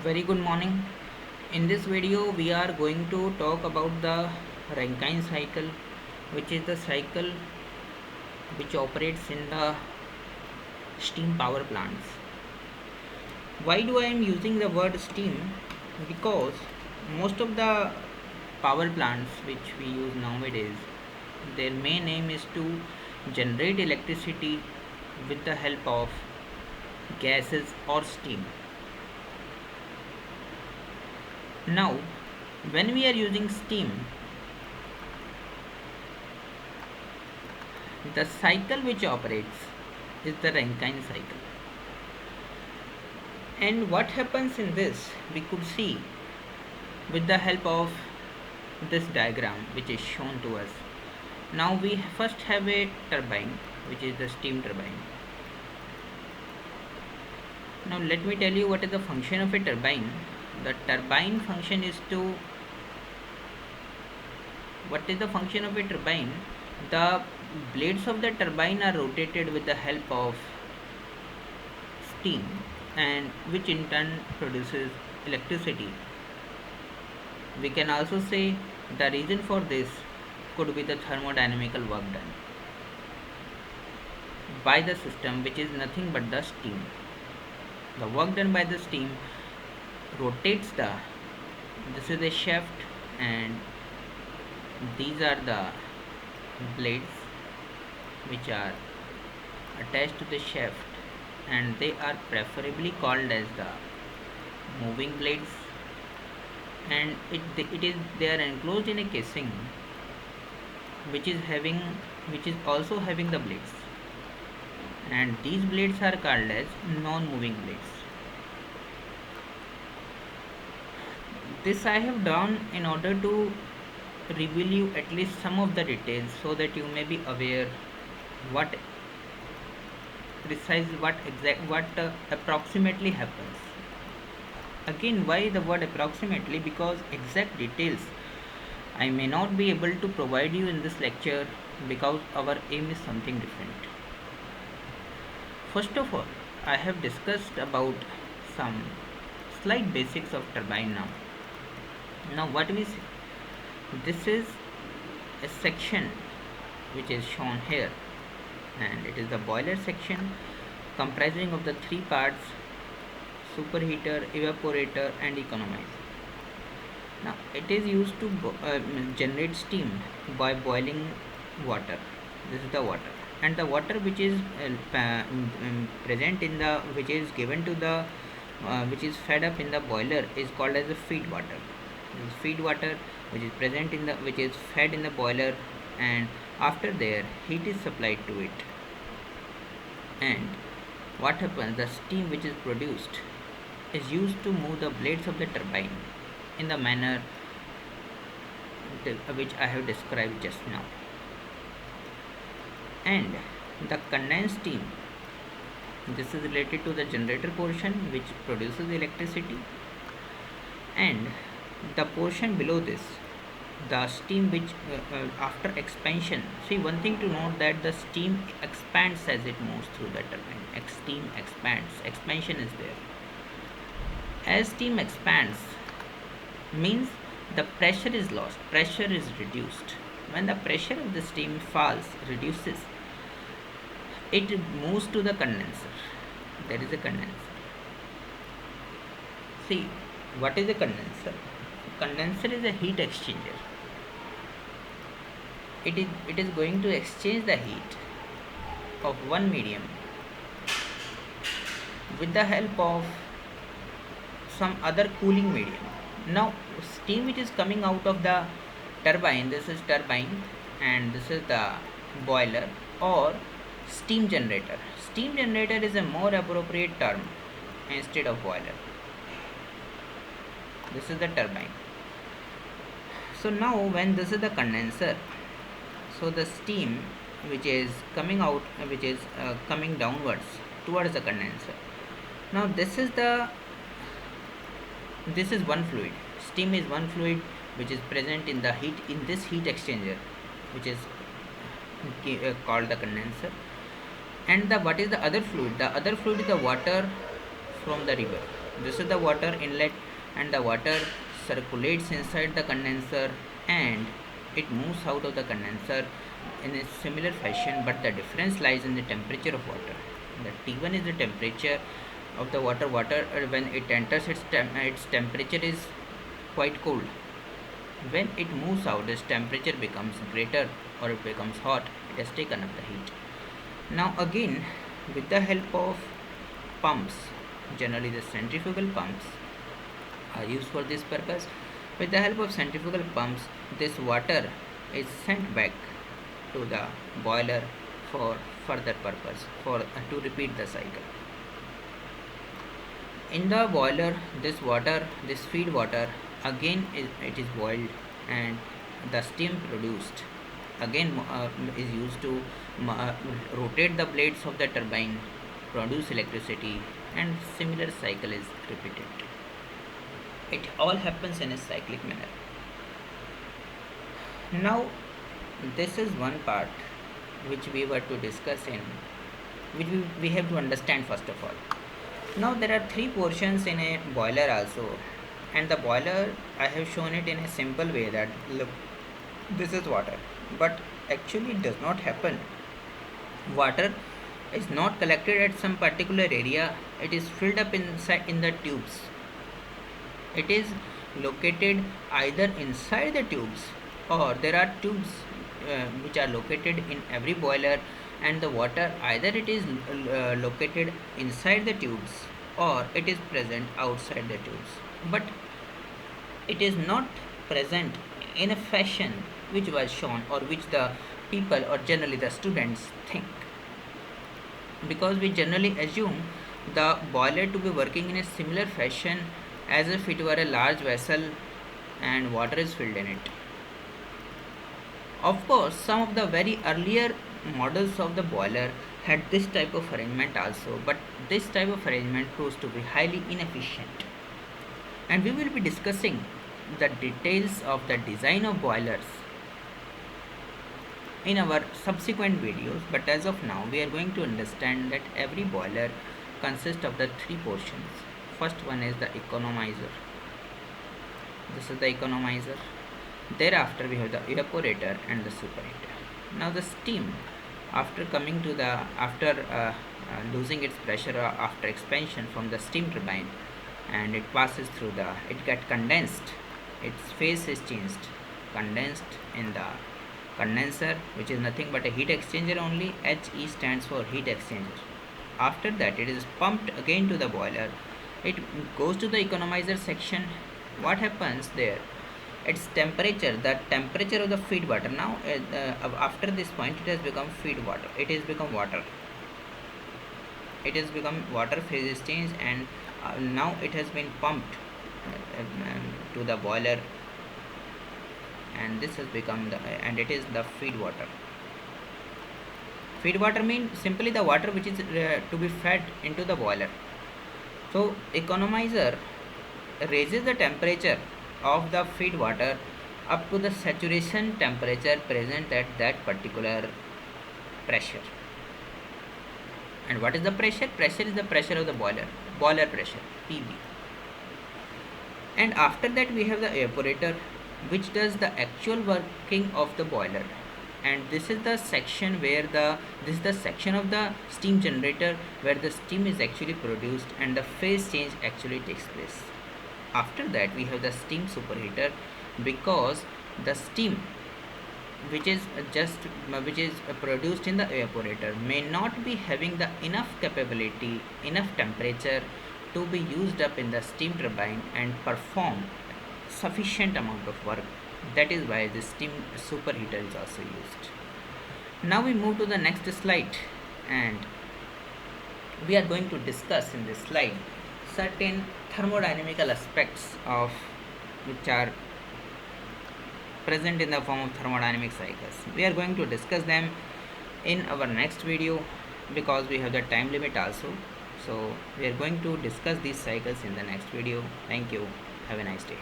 Very good morning. In this video, we are going to talk about the Rankine cycle, which is the cycle which operates in the steam power plants. Why do I am using the word steam? Because most of the power plants which we use nowadays, their main aim is to generate electricity with the help of gases or steam. Now, when we are using steam, the cycle which operates is the Rankine cycle. And what happens in this, we could see with the help of this diagram which is shown to us. Now we first have a turbine, which is the steam turbine. Now let me tell you what is the function of a turbine. The turbine function is to, what is the function of a turbine? The blades of the turbine are rotated with the help of steam, and which in turn produces electricity. We can also say the reason for this could be the thermodynamical work done by the system, which is nothing but the steam. The work done by the steam rotates the, this is a shaft, and these are the blades which are attached to the shaft, and they are preferably called as the moving blades, and it is they are enclosed in a casing which is having, which is also having the blades, and these blades are called as non-moving blades. This I have done in order to reveal you at least some of the details, so that you may be aware what precise, what approximately happens. Again, why the word approximately? Because exact details I may not be able to provide you in this lecture, because our aim is something different. First of all, I have discussed about some slight basics of turbine now. Now what we see, this is a section which is shown here, and it is the boiler section comprising of the three parts: superheater, evaporator and economizer. Now it is used to generate steam by boiling water. This is the water, and the water which is present in the, which is given to the which is fed up in the boiler is called as the feed water. This is feed water which is present in the, which is fed in the boiler, and after there heat is supplied to it. And what happens, the steam which is produced is used to move the blades of the turbine in the manner which I have described just now. And the condensed steam, this is related to the generator portion which produces electricity, and the portion below this, the steam which after expansion, see, one thing to note, that the steam expands as it moves through the turbine. Steam expands, expansion is there. As steam expands means the pressure is lost, pressure is reduced. When the pressure of the steam falls, reduces, it moves to the condenser. There is a condenser. See, what is a condenser? Condenser is a heat exchanger. It is going to exchange the heat of one medium with the help of some other cooling medium. Now steam which is coming out of the turbine, this is turbine, and this is the boiler or steam generator. Steam generator is a more appropriate term instead of boiler. This is the turbine. So now when this is the condenser, so the steam which is coming out, which is coming downwards towards the condenser. Now this is the, this is one fluid. Steam is one fluid which is present in the heat, in this heat exchanger, which is called the condenser. And the, what is the other fluid? The other fluid is the water from the river. This is the water inlet, and the water circulates inside the condenser and it moves out of the condenser in a similar fashion, but the difference lies in the temperature of water. The T1 is the temperature of the water. When it enters, its temperature is quite cold. When it moves out, its temperature becomes greater or it becomes hot. It has taken up the heat. Now again, with the help of pumps, generally the centrifugal pumps are used for this purpose. With the help of centrifugal pumps, this water is sent back to the boiler for further purpose, for to repeat the cycle. In the boiler, this feed water, again it is boiled, and the steam produced again is used to rotate the blades of the turbine, produce electricity, and similar cycle is repeated. It all happens in a cyclic manner. Now, this is one part which we were to discuss in, which we have to understand first of all. Now there are three portions in a boiler also, and the boiler I have shown it in a simple way that look, this is water, but actually it does not happen. Water is not collected at some particular area, it is filled up inside in the tubes. It is located either inside the tubes, or there are tubes which are located in every boiler, and the water either it is located inside the tubes or it is present outside the tubes, but it is not present in a fashion which was shown or which the people or generally the students think, because we generally assume the boiler to be working in a similar fashion as if it were a large vessel and water is filled in it. Of course, some of the very earlier models of the boiler had this type of arrangement also, but this type of arrangement proves to be highly inefficient. And we will be discussing the details of the design of boilers in our subsequent videos, but as of now we are going to understand that every boiler consists of the three portions. First one is the economizer. This is the economizer. Thereafter we have the evaporator and the superheater. Now the steam, after coming to the losing its pressure after expansion from the steam turbine, and it passes through it get condensed, its phase is changed, condensed in the condenser, which is nothing but a heat exchanger only. HE stands for heat exchanger. After that it is pumped again to the boiler. It goes to the economizer section. What happens there? Its temperature, the temperature of the feed water. Now after this point it has become feed water. It has become water. It has become water, phase is changed, and now it has been pumped to the boiler, and this has become and it is the feed water. Feed water means simply the water which is to be fed into the boiler. So economizer raises the temperature of the feed water up to the saturation temperature present at that particular pressure. And what is the pressure? Pressure is the pressure of the boiler pressure, PB. And after that we have the evaporator, which does the actual working of the boiler. And this is the section where this is the section of the steam generator where the steam is actually produced and the phase change actually takes place. After that we have the steam superheater, because the steam which is produced in the evaporator may not be having the enough capability, enough temperature to be used up in the steam turbine and perform sufficient amount of work. That is why the steam superheater is also used. Now we move to the next slide, and we are going to discuss in this slide certain thermodynamical aspects of which are present in the form of thermodynamic cycles. We are going to discuss them in our next video because we have the time limit also. So we are going to discuss these cycles in the next video. Thank you. Have a nice day.